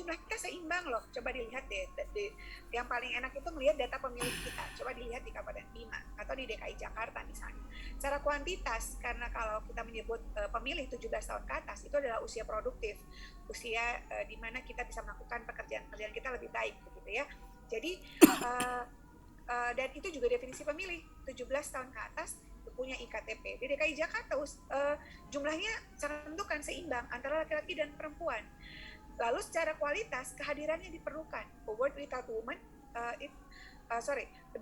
jumlah kita seimbang loh. Coba dilihat deh, yang paling enak itu melihat data pemilih kita. Coba dilihat di Kabupaten Bima atau di DKI Jakarta misalnya. Secara kuantitas, karena kalau kita menyebut pemilih 17 tahun ke atas, itu adalah usia produktif, usia di mana kita bisa melakukan pekerjaan-pekerjaan kita lebih baik, begitu ya. Jadi dan itu juga definisi pemilih, 17 tahun ke atas punya IKTP. Di DKI Jakarta jumlahnya sangat menentukan, seimbang antara laki-laki dan perempuan. Lalu secara kualitas kehadirannya diperlukan. A world without woman,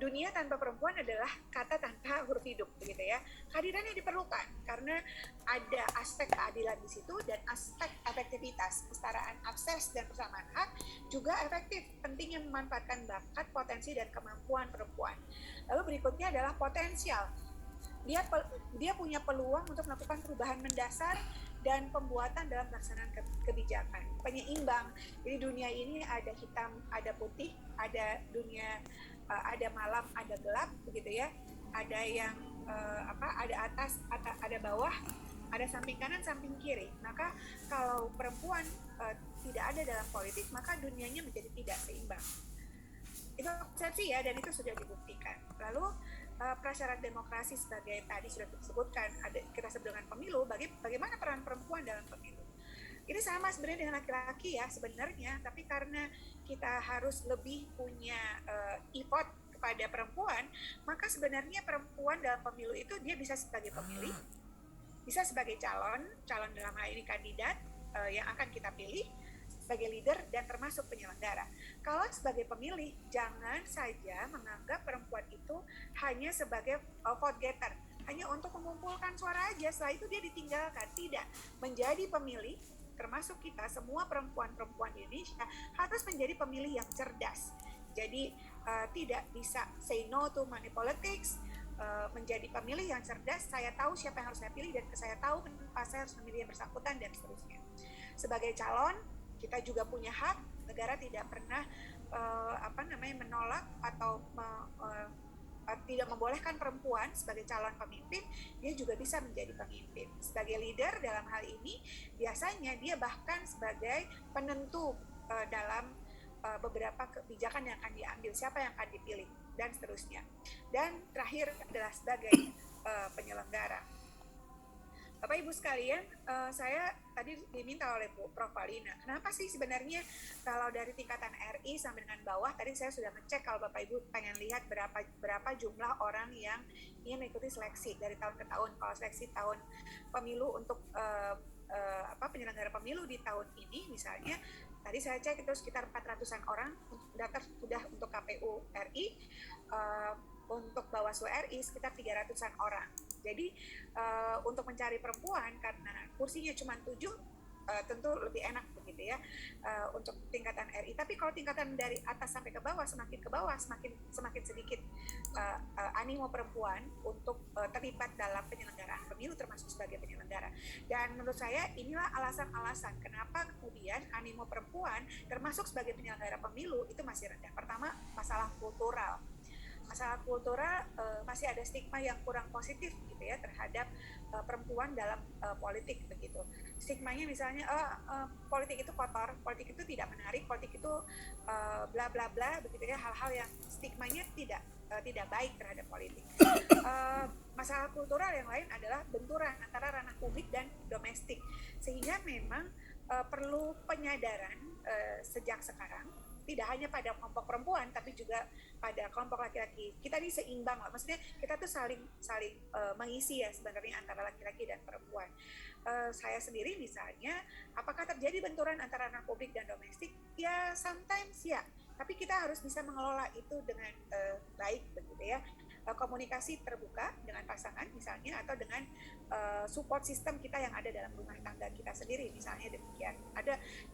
dunia tanpa perempuan adalah kata tanpa huruf hidup, begitu ya. Kehadirannya diperlukan karena ada aspek keadilan di situ dan aspek efektivitas, kesetaraan akses dan persamaan hak juga efektif. Pentingnya memanfaatkan bakat, potensi dan kemampuan perempuan. Lalu berikutnya adalah potensial. Dia punya peluang untuk melakukan perubahan mendasar dan pembuatan dalam pelaksanaan kebijakan. Penyeimbang. Jadi dunia ini ada hitam, ada putih, ada dunia, ada malam, ada gelap, begitu ya. Ada yang ada atas, ada bawah, ada samping kanan, samping kiri. Maka kalau perempuan tidak ada dalam politik, maka dunianya menjadi tidak seimbang. Itu konsepsi ya, dan itu sudah dibuktikan. Lalu prasyarat demokrasi sebagai tadi sudah disebutkan, kita sebut dengan pemilu. Bagaimana peran perempuan dalam pemilu? Ini sama sebenarnya dengan laki-laki ya sebenarnya, tapi karena kita harus lebih punya effort kepada perempuan, maka sebenarnya perempuan dalam pemilu itu dia bisa sebagai pemilih, bisa sebagai calon dalam hal ini kandidat yang akan kita pilih, sebagai leader dan termasuk penyelenggara. Kalau sebagai pemilih, jangan saja menganggap perempuan itu hanya sebagai vote getter, hanya untuk mengumpulkan suara aja, setelah itu dia ditinggalkan. Tidak, menjadi pemilih, termasuk kita semua perempuan-perempuan di Indonesia harus menjadi pemilih yang cerdas. Jadi tidak bisa say no to money politics, menjadi pemilih yang cerdas. Saya tahu siapa yang harus saya pilih dan saya tahu kenapa saya harus memilih yang bersangkutan dan seterusnya. Sebagai calon, kita juga punya hak. Negara tidak pernah menolak atau tidak membolehkan perempuan sebagai calon pemimpin. Dia juga bisa menjadi pemimpin. Sebagai leader dalam hal ini, biasanya dia bahkan sebagai penentu dalam beberapa kebijakan yang akan diambil, siapa yang akan dipilih dan seterusnya. Dan terakhir adalah sebagai penyelenggara. Bapak Ibu sekalian, saya tadi diminta oleh Prof. Valina, kenapa sih sebenarnya kalau dari tingkatan RI sampai dengan bawah, tadi saya sudah ngecek kalau Bapak Ibu pengen lihat berapa jumlah orang yang ingin mengikuti seleksi dari tahun ke tahun. Kalau seleksi tahun pemilu untuk penyelenggara pemilu di tahun ini misalnya, tadi saya cek itu sekitar 400-an orang daftar sudah untuk KPU RI, untuk Bawaslu RI sekitar 300-an orang. Jadi untuk mencari perempuan karena kursinya cuma 7, tentu lebih enak begitu ya untuk tingkatan RI. Tapi kalau tingkatan dari atas sampai ke bawah, semakin ke bawah semakin sedikit animo perempuan untuk terlibat dalam penyelenggaraan pemilu termasuk sebagai penyelenggara. Dan menurut saya inilah alasan-alasan kenapa kemudian animo perempuan termasuk sebagai penyelenggara pemilu itu masih rendah. Pertama, masalah kultural. Masalah kultural, masih ada stigma yang kurang positif gitu ya terhadap perempuan dalam politik begitu. Stigmanya misalnya politik itu kotor, politik itu tidak menarik, politik itu bla bla bla begitu ya, hal-hal yang stigmanya tidak baik terhadap politik. Masalah kultural yang lain adalah benturan antara ranah publik dan domestik, sehingga memang perlu penyadaran sejak sekarang, tidak hanya pada kelompok perempuan tapi juga pada kelompok laki-laki. Kita ini seimbang lah, maksudnya kita tuh saling mengisi ya sebenarnya antara laki-laki dan perempuan. Saya sendiri misalnya, apakah terjadi benturan antara ranah publik dan domestik? Ya sometimes ya, tapi kita harus bisa mengelola itu dengan baik begitu ya. Komunikasi terbuka dengan pasangan misalnya, atau dengan support system kita yang ada dalam rumah tangga kita sendiri misalnya, demikian.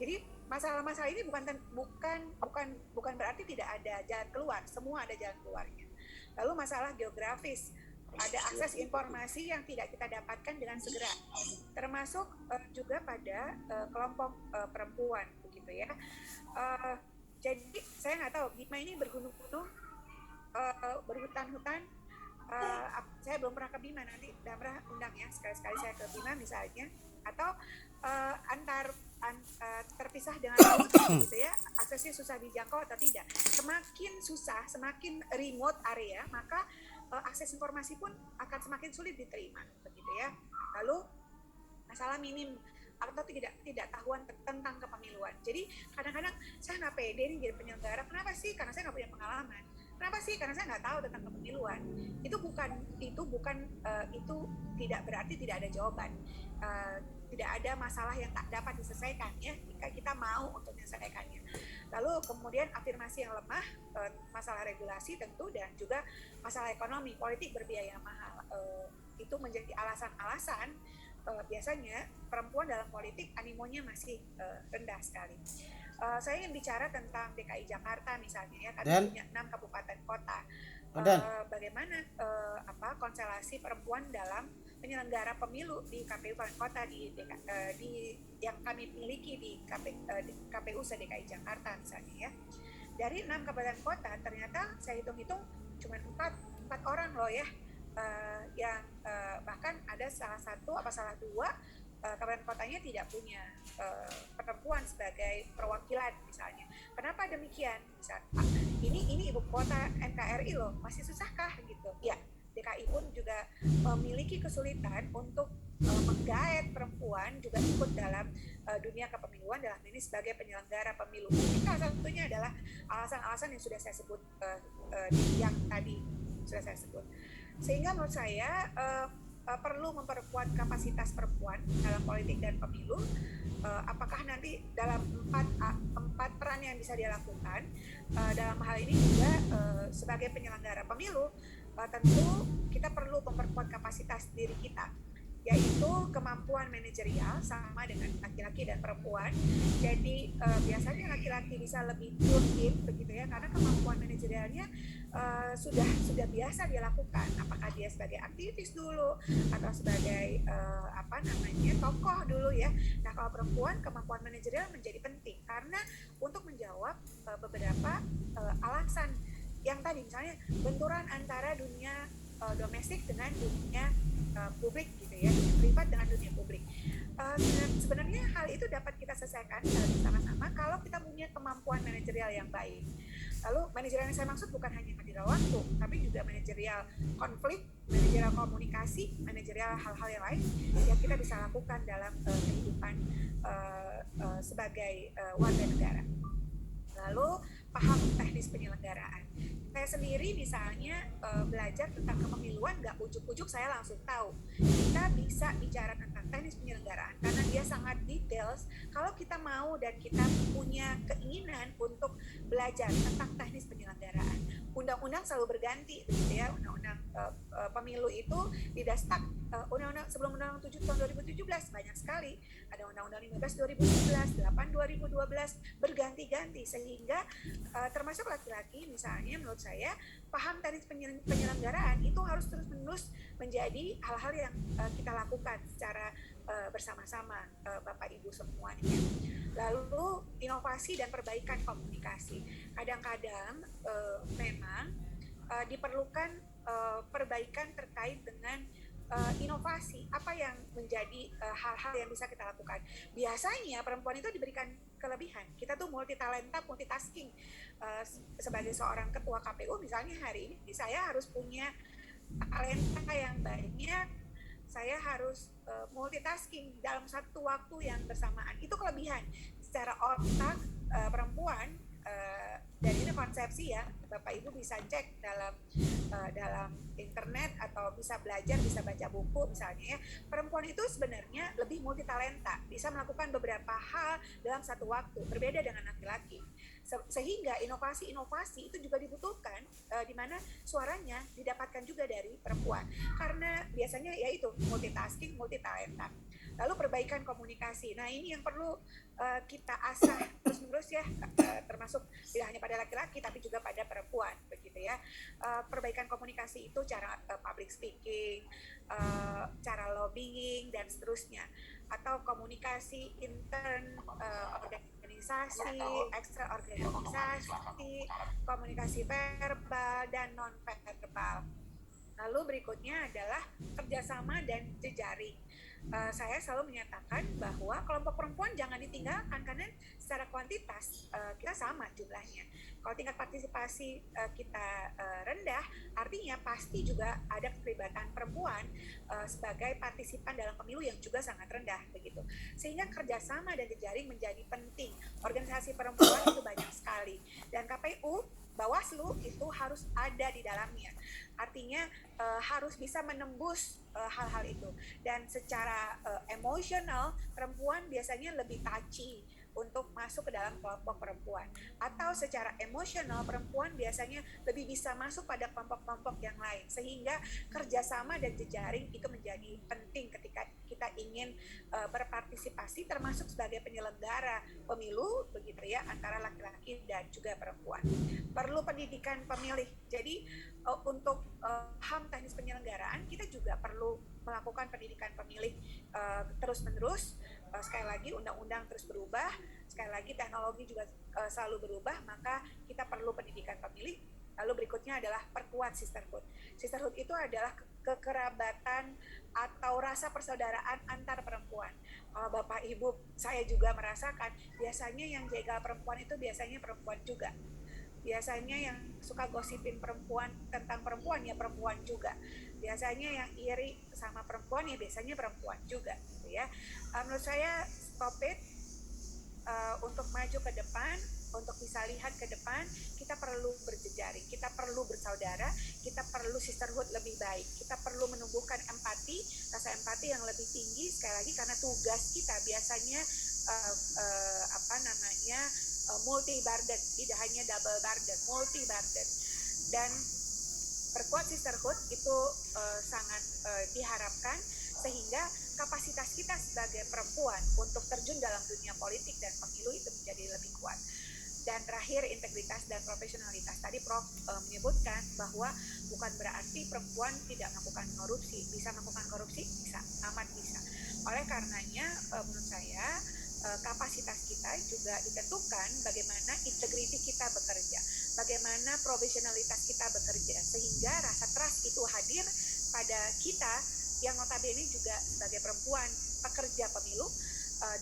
Jadi masalah-masalah ini bukan berarti tidak ada jalan keluar, semua ada jalan keluarnya. Lalu masalah geografis, ada akses informasi yang tidak kita dapatkan dengan segera, termasuk juga pada kelompok perempuan begitu ya. Jadi saya nggak tahu, Bima ini bergunung-gunung, berhutan-hutan, saya belum pernah ke Bima, nanti Damra undang ya sekali-sekali saya ke Bima misalnya, atau terpisah dengan laut gitu ya, aksesnya susah dijangkau atau tidak. Semakin susah, semakin remote area, maka akses informasi pun akan semakin sulit diterima begitu ya. Lalu masalah minim atau tidak tahuan tentang kepemiluan. Jadi kadang-kadang saya nggak pede nih jadi penyelenggara. Kenapa sih? Karena saya nggak punya pengalaman. Kenapa sih? Karena saya nggak tahu tentang kepemiluan. Itu tidak berarti tidak ada jawaban. Tidak ada masalah yang tak dapat diselesaikan ya jika kita mau untuk menyelesaikannya. Lalu kemudian afirmasi yang lemah, masalah regulasi tentu, dan juga masalah ekonomi, politik berbiaya mahal. Itu menjadi alasan-alasan biasanya perempuan dalam politik animonya masih rendah sekali. Saya ingin bicara tentang DKI Jakarta misalnya ya, kami punya 6 kabupaten kota. Bagaimana konstelasi perempuan dalam penyelenggara pemilu di KPU kabupaten kota di yang kami miliki di KPU DKI Jakarta misalnya ya. Dari 6 kabupaten kota ternyata saya hitung-hitung cuma 4 orang loh ya. Yang bahkan ada salah dua kabupaten kotanya tidak punya perempuan sebagai perwakilan misalnya. Kenapa demikian? Misalnya, ini ibu kota NKRI loh, masih susahkah gitu? Ya, DKI pun juga memiliki kesulitan untuk menggaet perempuan juga ikut dalam dunia kepemiluan dalam ini sebagai penyelenggara pemilu. Salah satunya adalah alasan-alasan yang sudah saya sebut yang tadi sudah saya sebut. Sehingga menurut saya perlu memperkuat kapasitas perempuan dalam politik dan pemilu. Apakah nanti dalam empat peran yang bisa dia lakukan dalam hal ini juga sebagai penyelenggara pemilu, tentu kita perlu memperkuat kapasitas diri kita, yaitu kemampuan manajerial sama dengan laki-laki dan perempuan. Jadi biasanya laki-laki bisa lebih tune begitu ya, karena kemampuan manajerialnya sudah biasa dia lakukan, apakah dia sebagai aktivis dulu atau sebagai tokoh dulu ya. Nah, kalau perempuan kemampuan manajerial menjadi penting karena untuk menjawab beberapa alasan yang tadi, misalnya benturan antara dunia domestik dengan dunia publik gitu ya, dunia privat dengan dunia publik. Sebenarnya hal itu dapat kita selesaikan bersama-sama kalau kita punya kemampuan manajerial yang baik. Lalu manajerial yang saya maksud bukan hanya manajerial waktu, tapi juga manajerial konflik, manajerial komunikasi, manajerial hal-hal yang lain yang kita bisa lakukan dalam kehidupan sebagai warga negara. Lalu paham teknis penyelenggaraan. Saya sendiri misalnya belajar tentang kepemiluan, nggak ujuk-ujuk saya langsung tahu. Kita bisa bicara tentang teknis penyelenggaraan karena dia sangat details. Kalau kita mau dan kita punya keinginan untuk belajar tentang teknis penyelenggaraan, undang-undang selalu berganti, begitu ya. Undang-undang pemilu itu didastak undang-undang sebelum Undang-Undang 7 tahun 2017 banyak sekali. Ada Undang-Undang 15 2011, 8 2012 berganti-ganti, sehingga termasuk laki-laki misalnya, menurut saya paham teknis penyelenggaraan itu harus terus-menerus menjadi hal-hal yang kita lakukan secara bersama-sama Bapak Ibu semuanya. Lalu inovasi dan perbaikan komunikasi. Kadang-kadang memang diperlukan perbaikan terkait dengan inovasi, apa yang menjadi hal-hal yang bisa kita lakukan. Biasanya perempuan itu diberikan kelebihan. Kita tuh multi talenta, multitasking. Sebagai seorang ketua KPU misalnya hari ini saya harus punya talenta yang banyak, saya harus multitasking dalam satu waktu yang bersamaan. Itu kelebihan. Secara otak perempuan, dan ini konsepsi ya, Bapak Ibu bisa cek dalam internet atau bisa belajar, bisa baca buku misalnya ya. Perempuan itu sebenarnya lebih multitalenta, bisa melakukan beberapa hal dalam satu waktu, berbeda dengan laki-laki. Sehingga inovasi-inovasi itu juga dibutuhkan, di mana suaranya didapatkan juga dari perempuan. Karena biasanya yaitu multitasking, multitalenta. Lalu perbaikan komunikasi. Nah, ini yang perlu kita asah terus-menerus ya, termasuk tidak hanya pada laki-laki tapi juga pada perempuan begitu ya. Perbaikan komunikasi itu cara public speaking, cara lobbying dan seterusnya, atau komunikasi intern organisasi, ekstra organisasi, komunikasi verbal dan non verbal. Lalu berikutnya adalah kerjasama dan jejaring. Saya selalu menyatakan bahwa kelompok perempuan jangan ditinggalkan, karena secara kuantitas kita sama jumlahnya. Kalau tingkat partisipasi kita rendah, artinya pasti juga ada keterlibatan perempuan sebagai partisipan dalam pemilu yang juga sangat rendah begitu. Sehingga kerjasama dan jejaring menjadi penting. Organisasi perempuan itu banyak sekali, dan KPU, Bawaslu itu harus ada di dalamnya. Artinya harus bisa menembus hal-hal itu. Dan secara emosional, perempuan biasanya lebih touchy untuk masuk ke dalam kelompok perempuan, atau secara emosional perempuan biasanya lebih bisa masuk pada kelompok-kelompok yang lain, sehingga kerjasama dan jejaring itu menjadi penting ketika kita ingin berpartisipasi termasuk sebagai penyelenggara pemilu begitu ya, antara laki-laki dan juga perempuan. Perlu pendidikan pemilih. Jadi untuk HAM teknis penyelenggaraan kita juga perlu melakukan pendidikan pemilih terus-menerus. Sekali lagi undang-undang terus berubah, sekali lagi teknologi juga selalu berubah, maka kita perlu pendidikan pemilih. Lalu berikutnya adalah perkuat sisterhood. Sisterhood itu adalah kekerabatan atau rasa persaudaraan antar perempuan. Bapak Ibu, saya juga merasakan biasanya yang jegal perempuan itu biasanya perempuan juga. Biasanya yang suka gosipin perempuan tentang perempuan ya perempuan juga. Biasanya yang iri sama perempuan ya biasanya perempuan juga gitu ya. Menurut saya stop it. Untuk maju ke depan, untuk bisa lihat ke depan, kita perlu berjejaring, kita perlu bersaudara, kita perlu sisterhood lebih baik, kita perlu menumbuhkan empati, rasa empati yang lebih tinggi, sekali lagi karena tugas kita biasanya multi burden, tidak hanya double burden, multi burden. Dan perkuat sisterhood itu sangat diharapkan, sehingga kapasitas kita sebagai perempuan untuk terjun dalam dunia politik dan pemilu itu menjadi lebih kuat. Dan terakhir, integritas dan profesionalitas. Tadi Prof menyebutkan bahwa bukan berarti perempuan tidak melakukan korupsi. Bisa melakukan korupsi? Bisa, amat bisa. Oleh karenanya menurut saya kapasitas kita juga ditentukan bagaimana integriti kita bekerja, bagaimana profesionalitas kita bekerja, sehingga rasa trust itu hadir pada kita yang notabene juga sebagai perempuan pekerja pemilu,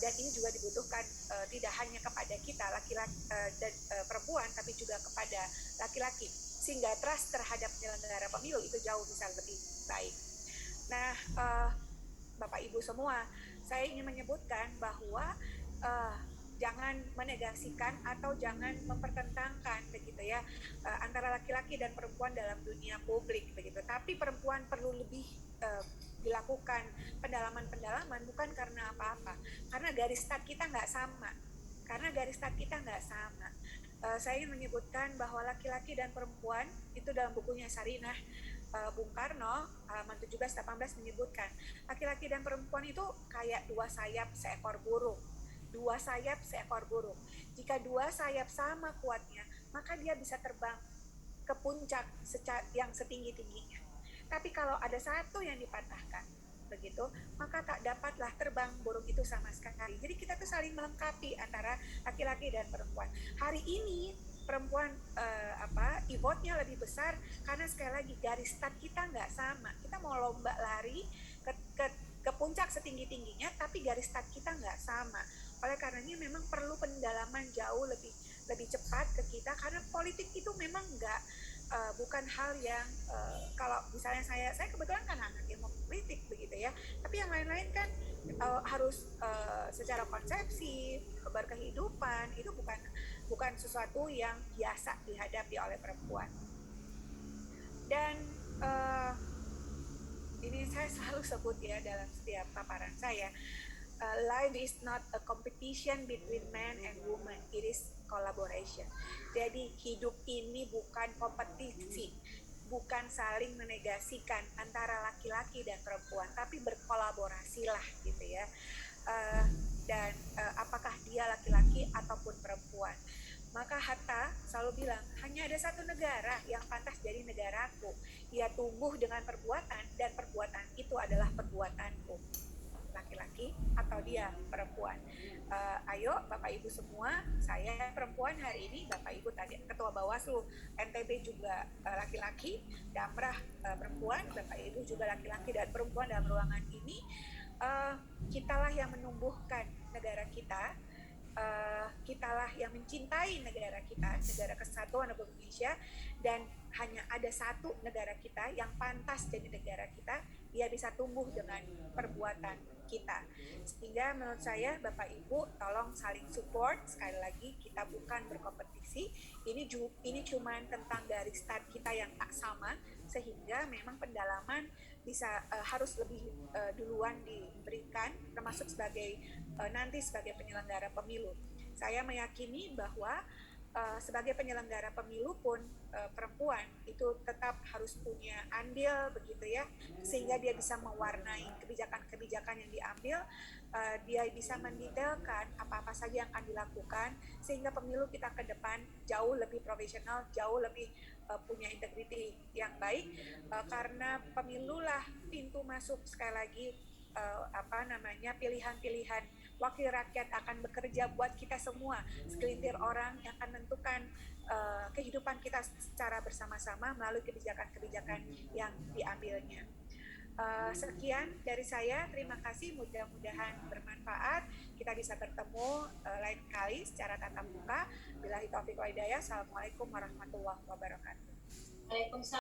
dan ini juga dibutuhkan tidak hanya kepada kita laki-laki dan perempuan, tapi juga kepada laki-laki, sehingga trust terhadap penyelenggara pemilu itu jauh bisa lebih baik. Nah, Bapak Ibu semua, saya ingin menyebutkan bahwa jangan menegasikan atau jangan mempertentangkan begitu ya antara laki-laki dan perempuan dalam dunia publik begitu. Tapi perempuan perlu lebih dilakukan pendalaman-pendalaman, bukan karena apa-apa, karena garis start kita nggak sama. Saya ingin menyebutkan bahwa laki-laki dan perempuan itu dalam bukunya Sarinah, Bung Karno halaman 17-18 menyebutkan laki-laki dan perempuan itu kayak dua sayap seekor burung. Jika dua sayap sama kuatnya, maka dia bisa terbang ke puncak yang setinggi-tingginya. Tapi kalau ada satu yang dipatahkan, begitu, maka tak dapatlah terbang burung itu sama sekali. Jadi kita tuh saling melengkapi antara laki-laki dan perempuan. Hari ini perempuan e-vote-nya lebih besar karena sekali lagi garis start kita nggak sama. Kita mau lomba lari ke puncak setinggi-tingginya, tapi garis start kita nggak sama. Oleh karenanya memang perlu pendalaman jauh lebih cepat ke kita, karena politik itu memang bukan hal yang kalau misalnya saya kebetulan kan anak ilmu politik begitu ya, tapi yang lain-lain kan harus secara konsepsi berkehidupan itu bukan sesuatu yang biasa dihadapi oleh perempuan. Dan ini saya selalu sebut ya dalam setiap paparan saya, life is not a competition between man and woman, it is collaboration. Jadi hidup ini bukan kompetisi, bukan saling menegasikan antara laki-laki dan perempuan, tapi berkolaborasilah gitu ya. Dan apakah dia laki-laki ataupun perempuan. Maka Hatta selalu bilang, hanya ada satu negara yang pantas jadi negaraku. Ia tumbuh dengan perbuatan, dan perbuatan itu adalah perbuatanku. Laki-laki atau dia perempuan. Ayo Bapak Ibu semua, saya perempuan hari ini, Bapak Ibu tadi Ketua Bawaslu NTB juga laki-laki, Damrah perempuan, Bapak Ibu juga laki-laki dan perempuan dalam ruangan ini. Kitalah yang menumbuhkan negara kita. kitalah yang mencintai negara kita, negara kesatuan Republik Indonesia, dan hanya ada satu negara kita yang pantas jadi negara kita, dia bisa tumbuh dengan perbuatan kita. Sehingga menurut saya Bapak Ibu tolong saling support. Sekali lagi, kita bukan berkompetisi, ini cuma tentang garis start kita yang tak sama, sehingga memang pendalaman bisa harus lebih duluan diberikan, termasuk sebagai nanti sebagai penyelenggara pemilu. Saya meyakini bahwa sebagai penyelenggara pemilu pun perempuan itu tetap harus punya andil begitu ya, sehingga dia bisa mewarnai kebijakan-kebijakan yang diambil, dia bisa mendetailkan apa-apa saja yang akan dilakukan, sehingga pemilu kita ke depan jauh lebih profesional, jauh lebih punya integriti yang baik, karena pemilulah pintu masuk sekali lagi pilihan-pilihan wakil rakyat akan bekerja buat kita semua, segelintir orang yang akan menentukan kehidupan kita secara bersama-sama melalui kebijakan-kebijakan yang diambilnya. Sekian dari saya, terima kasih, mudah-mudahan bermanfaat. Kita bisa bertemu lain kali secara tatap muka. Billahi taufiq wal hidayah. Assalamualaikum warahmatullahi wabarakatuh. Waalaikumsalam.